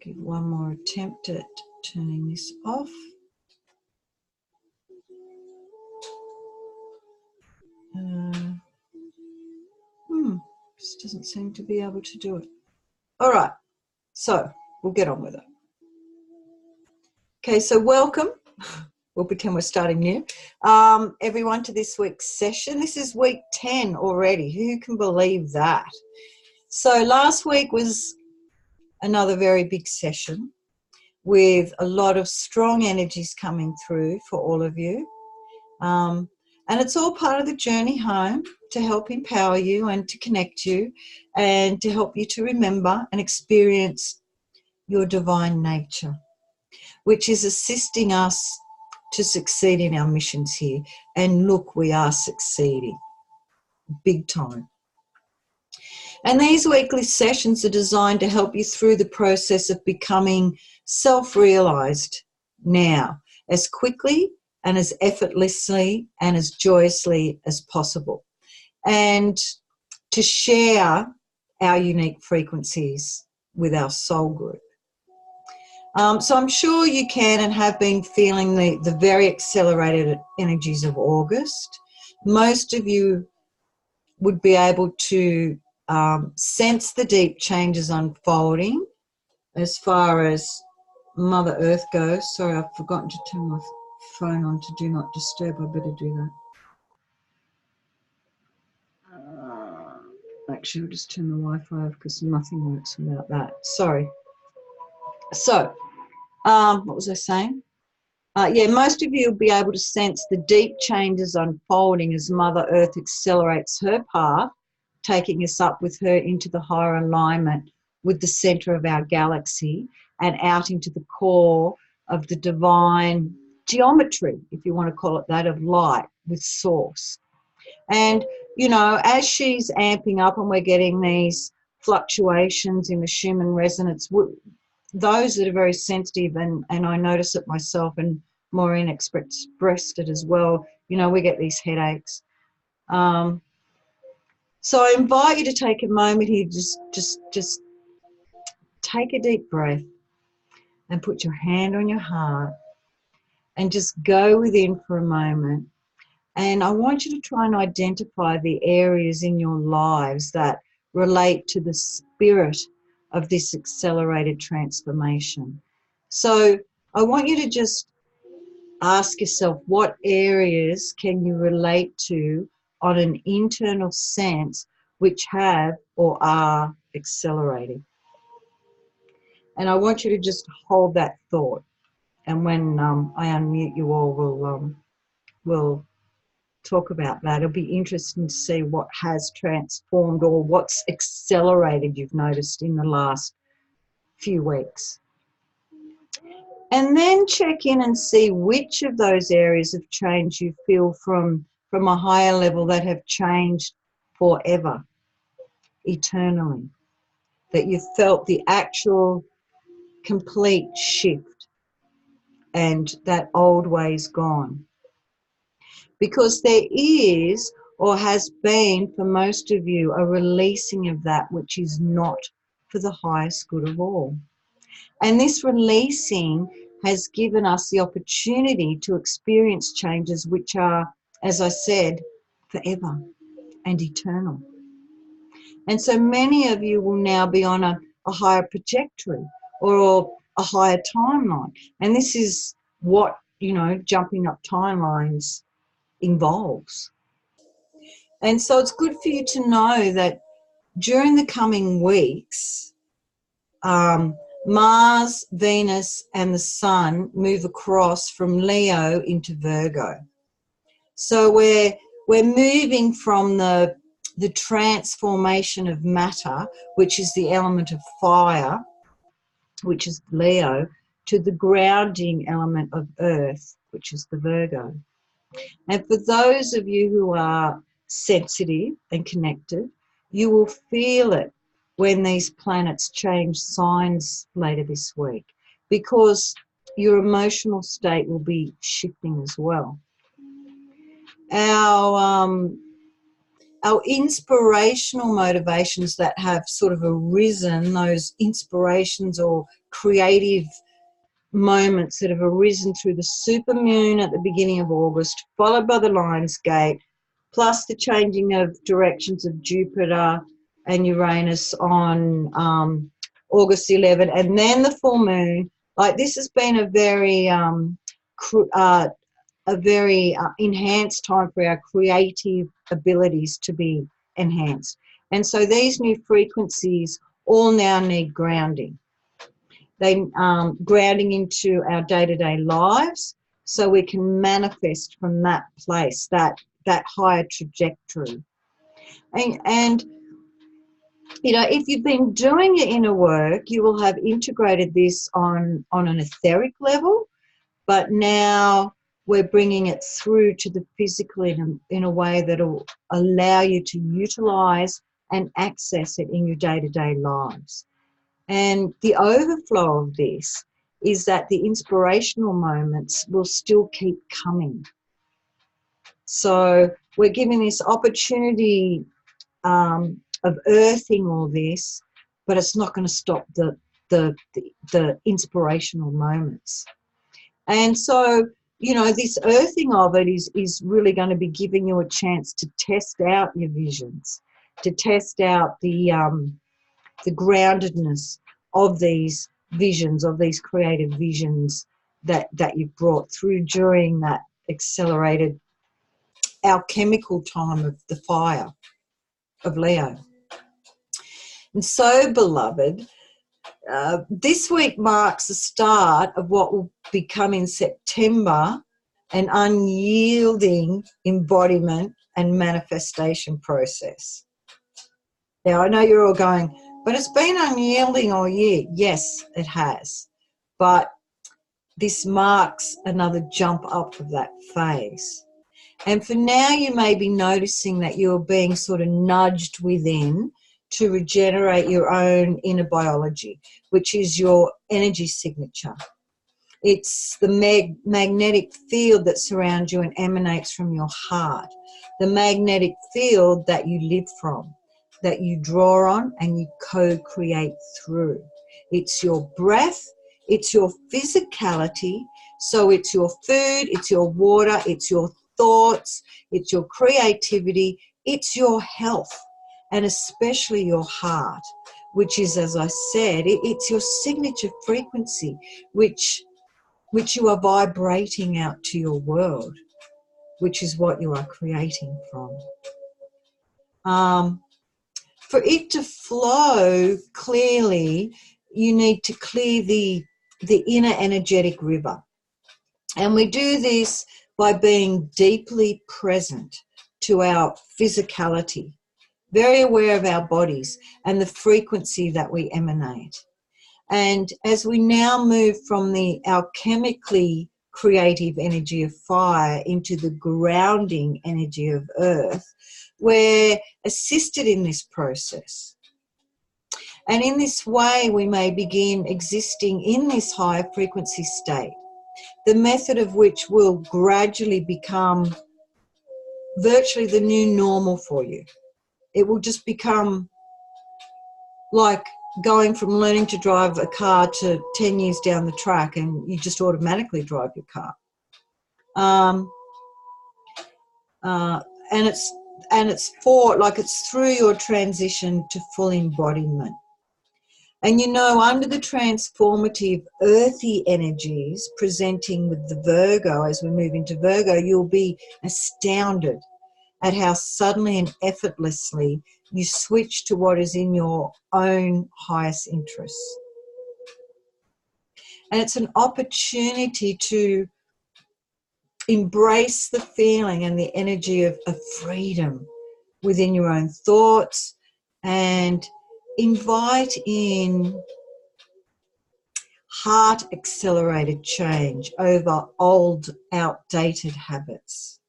give one more attempt at turning this off. Just doesn't seem to be able to do it. All right, so we'll get on with it. Okay, so welcome. We'll pretend we're starting new. Everyone to this week's session. This is week 10 already. Who can believe that? So last week was another very big session with a lot of strong energies coming through for all of you. And it's all part of the journey home to help empower you and to connect you and to help you to remember and experience your divine nature, which is assisting us to succeed in our missions here. And look, we are succeeding big time. And these weekly sessions are designed to help you through the process of becoming self-realized now, as quickly and as effortlessly and as joyously as possible, and to share our unique frequencies with our soul group. So I'm sure you can and have been feeling the very accelerated energies of August. Most of you would be able to sense the deep changes unfolding as far as Mother Earth goes. Sorry, I've forgotten to turn my phone on to do not disturb. I better do that. Actually, I'll just turn the Wi-Fi off because nothing works without that. Sorry. So, what was I saying? Yeah, most of you will be able to sense the deep changes unfolding as Mother Earth accelerates her path, taking us up with her into the higher alignment with the center of our galaxy and out into the core of the divine geometry, if you want to call it that, of light with source. And, you know, as she's amping up and we're getting these fluctuations in the Schumann resonance, those that are very sensitive, and I notice it myself, and Maureen expressed it as well, you know, we get these headaches. So I invite you to take a moment here, just take a deep breath and put your hand on your heart and just go within for a moment. And I want you to try and identify the areas in your lives that relate to the spirit of this accelerated transformation. So I want you to just ask yourself, what areas can you relate to on an internal sense which have or are accelerating? And I want you to just hold that thought. And when I unmute you all, we'll talk about that. It'll be interesting to see what has transformed or what's accelerated you've noticed in the last few weeks. And then check in and see which of those areas of change you feel from a higher level that have changed forever, eternally, that you felt the actual complete shift and that old way's gone. Because there is, or has been for most of you, a releasing of that which is not for the highest good of all. And this releasing has given us the opportunity to experience changes which are, as I said, forever and eternal. And so many of you will now be on a higher trajectory or a higher timeline. And this is what, you know, jumping up timelines involves. And so it's good for you to know that during the coming weeks, Mars, Venus, and the Sun move across from Leo into Virgo. So we're moving from the transformation of matter, which is the element of fire, which is Leo, to the grounding element of earth, which is the Virgo. And for those of you who are sensitive and connected, you will feel it when these planets change signs later this week, because your emotional state will be shifting as well. Our inspirational motivations that have sort of arisen, those inspirations or creative moments that have arisen through the supermoon at the beginning of August, followed by the Lion's Gate, plus the changing of directions of Jupiter and Uranus on August 11, and then the full moon. Like, this has been a very enhanced time for our creative abilities to be enhanced. And so these new frequencies all now need grounding. They grounding into our day-to-day lives, so we can manifest from that place, that higher trajectory. And you know, if you've been doing your inner work, you will have integrated this on an etheric level, but now we're bringing it through to the physical in a way that will allow you to utilize and access it in your day-to-day lives. And the overflow of this is that the inspirational moments will still keep coming. So we're giving this opportunity of earthing all this, but it's not going to stop the inspirational moments. And so, you know, this earthing of it is really going to be giving you a chance to test out your visions, to test out the groundedness of these visions, of these creative visions that you've brought through during that accelerated alchemical time of the fire of Leo. And so, beloved, this week marks the start of what will become in September an unyielding embodiment and manifestation process. Now, I know you're all going, but it's been unyielding all year. Yes, it has. But this marks another jump up of that phase. And for now, you may be noticing that you're being sort of nudged within to regenerate your own inner biology, which is your energy signature. It's the magnetic field that surrounds you and emanates from your heart, the magnetic field that you live from, that you draw on and you co-create through. It's your breath, it's your physicality, so it's your food, it's your water, it's your thoughts, it's your creativity, it's your health, and especially your heart, which is, as I said, it's your signature frequency, which you are vibrating out to your world, which is what you are creating from. For it to flow clearly, you need to clear the inner energetic river. And we do this by being deeply present to our physicality, very aware of our bodies and the frequency that we emanate. And as we now move from the alchemically creative energy of fire into the grounding energy of earth, we're assisted in this process. And in this way, we may begin existing in this higher frequency state, the method of which will gradually become virtually the new normal for you. It will just become like going from learning to drive a car to 10 years down the track, and you just automatically drive your car. And it's through your transition to full embodiment. And you know, under the transformative earthy energies presenting with the Virgo, as we move into Virgo, you'll be astounded at how suddenly and effortlessly you switch to what is in your own highest interests. And it's an opportunity to embrace the feeling and the energy of freedom within your own thoughts and invite in heart accelerated change over old, outdated habits.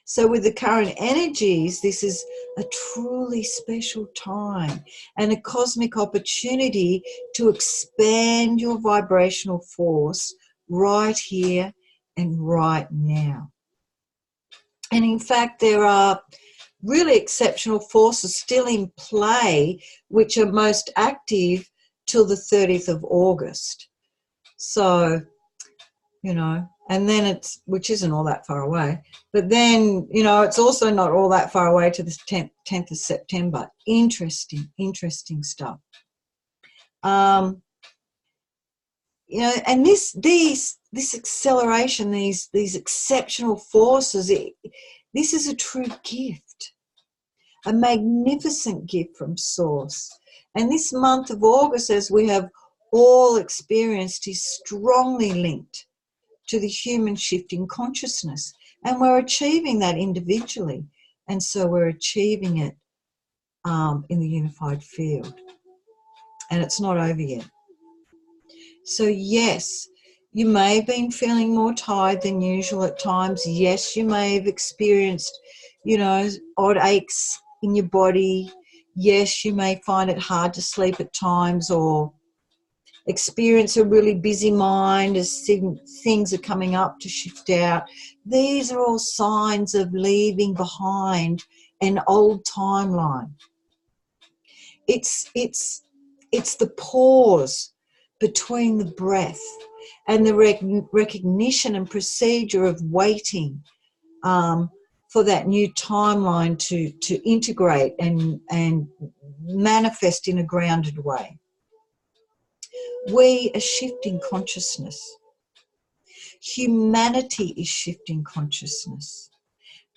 So with the current energies, this is a truly special time and a cosmic opportunity to expand your vibrational force right here and right now. And in fact, there are really exceptional forces still in play, which are most active till the 30th of August. So, you know, and then it's, which isn't all that far away, but then, you know, it's also not all that far away to the 10th of September. Interesting stuff. You know, and this acceleration, these exceptional forces, this is a true gift, a magnificent gift from Source. And this month of August, as we have all experienced, is strongly linked to the human shift in consciousness. And we're achieving that individually. And so we're achieving it in the unified field. And it's not over yet. So yes, you may have been feeling more tired than usual at times. Yes, you may have experienced, you know, odd aches in your body. Yes, you may find it hard to sleep at times, or experience a really busy mind as things are coming up to shift out. These are all signs of leaving behind an old timeline. It's the pause between the breath and the recognition and procedure of waiting for that new timeline to integrate and manifest in a grounded way. We are shifting consciousness. Humanity is shifting consciousness.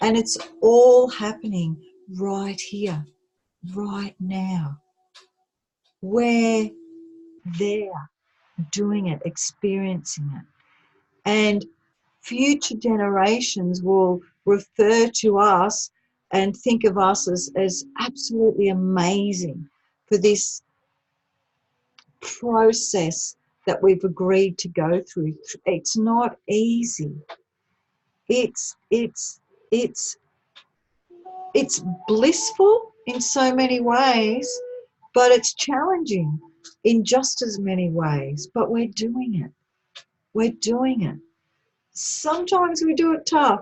And it's all happening right here, right now. We're there, doing it, experiencing it. And future generations will refer to us and think of us as absolutely amazing for this process that we've agreed to go through. It's not easy. It's blissful in so many ways, but it's challenging in just as many ways. But we're doing it. We're doing it. Sometimes we do it tough.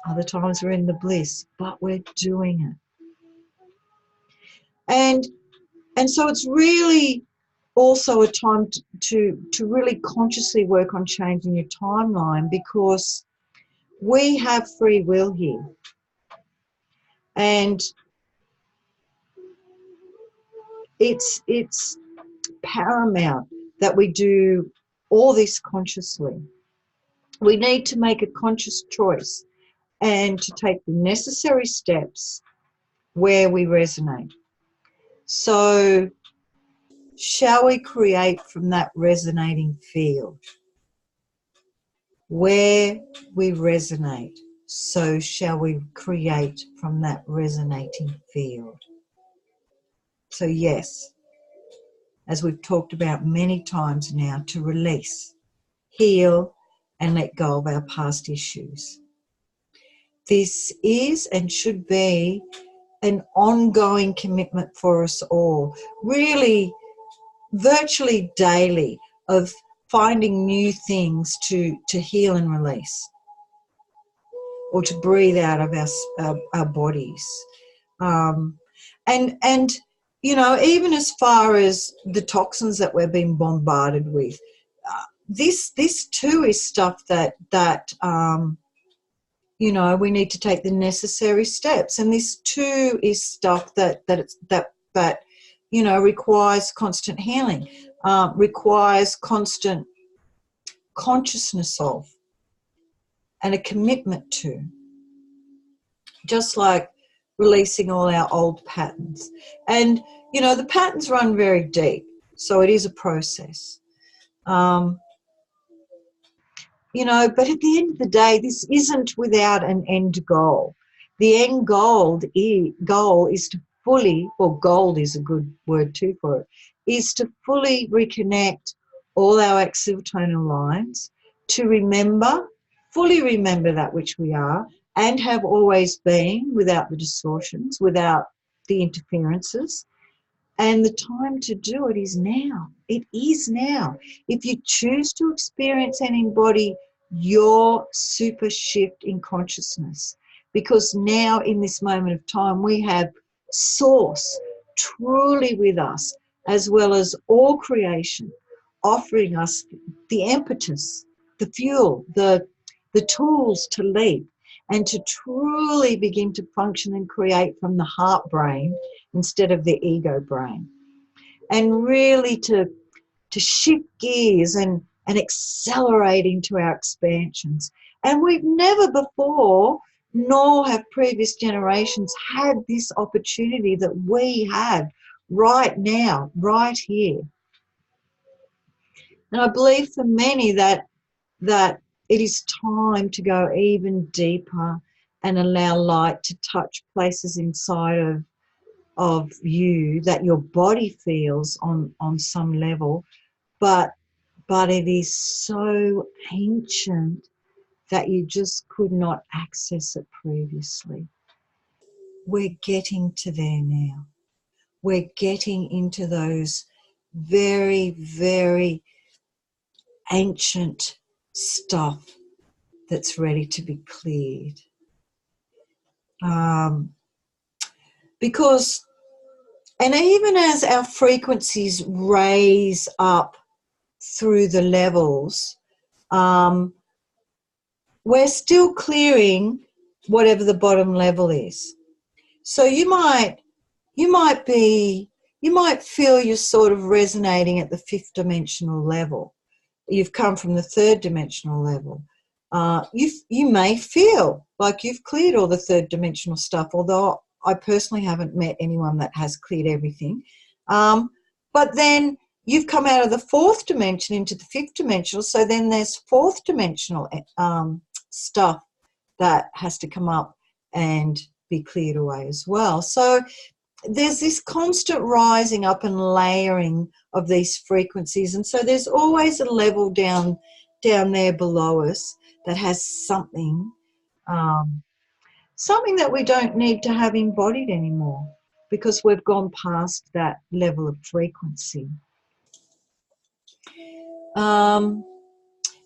Other times we're in the bliss, but we're doing it. And so it's really also a time to really consciously work on changing your timeline, because we have free will here. And it's paramount that we do all this consciously. We need to make a conscious choice and to take the necessary steps where we resonate. So shall we create from that resonating field? Where we resonate, so shall we create from that resonating field. So yes, as we've talked about many times now, to release, heal, and let go of our past issues. This is and should be an ongoing commitment for us all, really virtually daily, of finding new things to heal and release, or to breathe out of our bodies. And you know, even as far as the toxins that we're being bombarded with, this too is stuff that you know, we need to take the necessary steps. And this too is stuff that you know, requires constant healing, requires constant consciousness of, and a commitment to. Just like releasing all our old patterns. And, you know, the patterns run very deep, so it is a process. You know, but at the end of the day, this isn't without an end goal. The end goal is to fully, well, gold is a good word too for it, is to fully reconnect all our axial tonal lines, to remember, fully remember that which we are and have always been, without the distortions, without the interferences. And the time to do it is now. It is now. If you choose to experience and embody your super shift in consciousness, because now in this moment of time we have Source truly with us as well as all creation, offering us the impetus, the fuel, the tools to leap and to truly begin to function and create from the heart brain instead of the ego brain. And really to shift gears and accelerate into our expansions. And we've never before, nor have previous generations, had this opportunity that we have right now, right here. And I believe for many that it is time to go even deeper and allow light to touch places inside of you that your body feels on some level, but it is so ancient that you just could not access it previously. We're getting to there now. We're getting into those very, very ancient stuff that's ready to be cleared. Because, and even as our frequencies raise up through the levels, we're still clearing whatever the bottom level is. So you might feel you're sort of resonating at the 5th dimensional level. You've come from the 3rd dimensional level. You may feel like you've cleared all the 3rd dimensional stuff, although I personally haven't met anyone that has cleared everything. But then you've come out of the 4th dimension into the 5th dimensional, so then there's 4th dimensional stuff that has to come up and be cleared away as well. So there's this constant rising up and layering of these frequencies, and so there's always a level down there below us that has something that we don't need to have embodied anymore because we've gone past that level of frequency.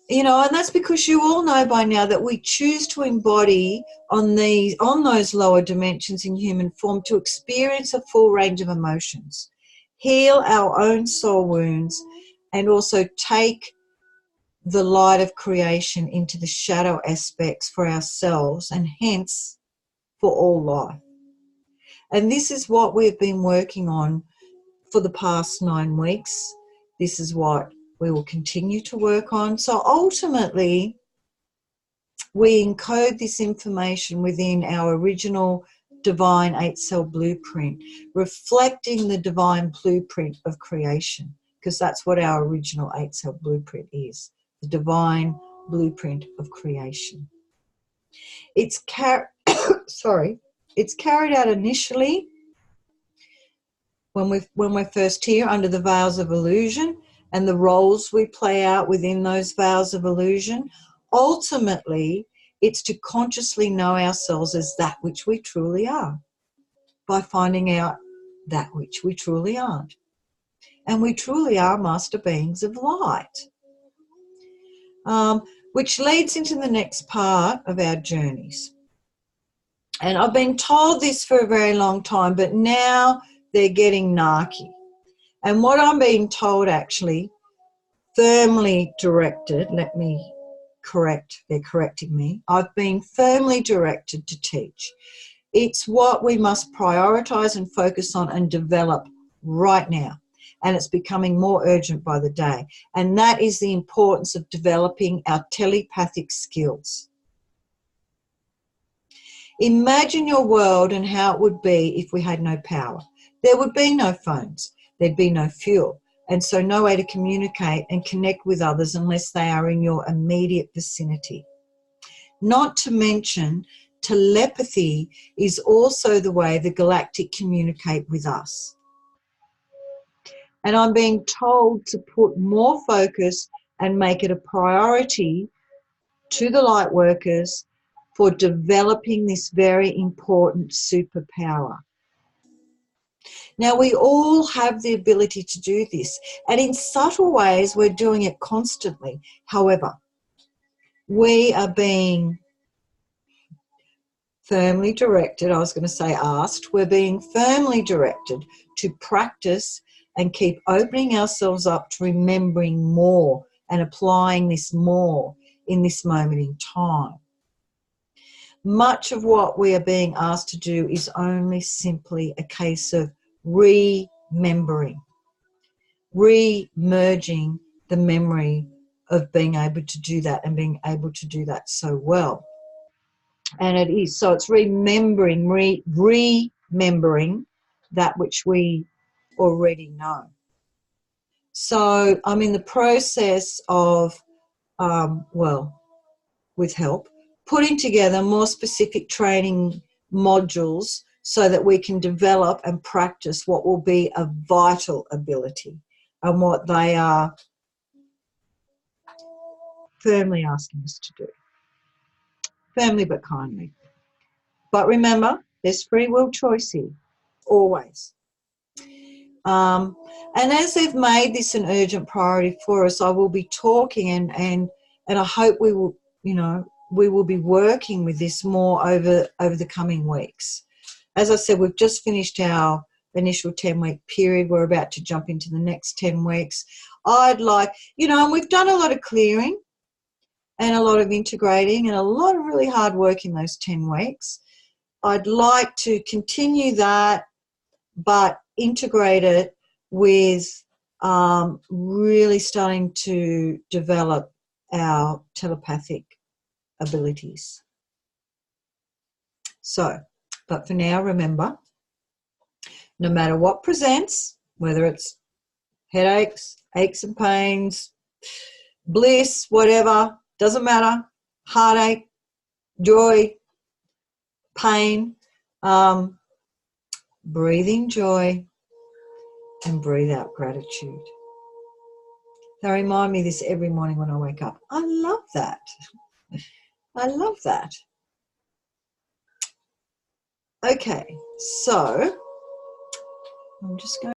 You know, and that's because you all know by now that we choose to embody on those lower dimensions in human form to experience a full range of emotions, heal our own soul wounds, and also take the light of creation into the shadow aspects for ourselves and hence for all life. And this is what we've been working on for the past 9 weeks. This is what we will continue to work on. So ultimately, we encode this information within our original divine 8-cell blueprint, reflecting the divine blueprint of creation, because that's what our original 8-cell blueprint is, the divine blueprint of creation. It's carried out initially when we're first here under the veils of illusion, and the roles we play out within those veils of illusion. Ultimately, it's to consciously know ourselves as that which we truly are by finding out that which we truly aren't. And we truly are master beings of light, which leads into the next part of our journeys. And I've been told this for a very long time, but now they're getting narky. And what I'm being told, actually, firmly directed, they're correcting me, I've been firmly directed to teach. It's what we must prioritize and focus on and develop right now. And it's becoming more urgent by the day. And that is the importance of developing our telepathic skills. Imagine your world and how it would be if we had no power. There would be no phones. There'd be no fuel. And so no way to communicate and connect with others unless they are in your immediate vicinity. Not to mention, telepathy is also the way the galactic communicate with us. And I'm being told to put more focus and make it a priority to the light workers for developing this very important superpower. Now, we all have the ability to do this, and in subtle ways, we're doing it constantly. However, we are being firmly directed, I was going to say asked, we're being firmly directed to practice and keep opening ourselves up to remembering more and applying this more in this moment in time. Much of what we are being asked to do is only simply a case of remembering, re-merging the memory of being able to do that and being able to do that so well. And it is, so it's remembering, remembering that which we already know. So I'm in the process of, with help, putting together more specific training modules so that we can develop and practice what will be a vital ability and what they are firmly asking us to do. Firmly but kindly. But remember, there's free will choice here, always. And as they've made this an urgent priority for us, I will be talking and I hope we will, we will be working with this more over the coming weeks. As I said, we've just finished our initial 10-week period. We're about to jump into the next 10 weeks. I'd like, and we've done a lot of clearing and a lot of integrating and a lot of really hard work in those 10 weeks. I'd like to continue that, but integrate it with really starting to develop our telepathic abilities. So, but for now, remember, no matter what presents, whether it's headaches, aches and pains, bliss, whatever, doesn't matter, heartache, joy, pain, breathe in joy and breathe out gratitude. They remind me of this every morning when I wake up. I love that. I love that. Okay, so I'm just going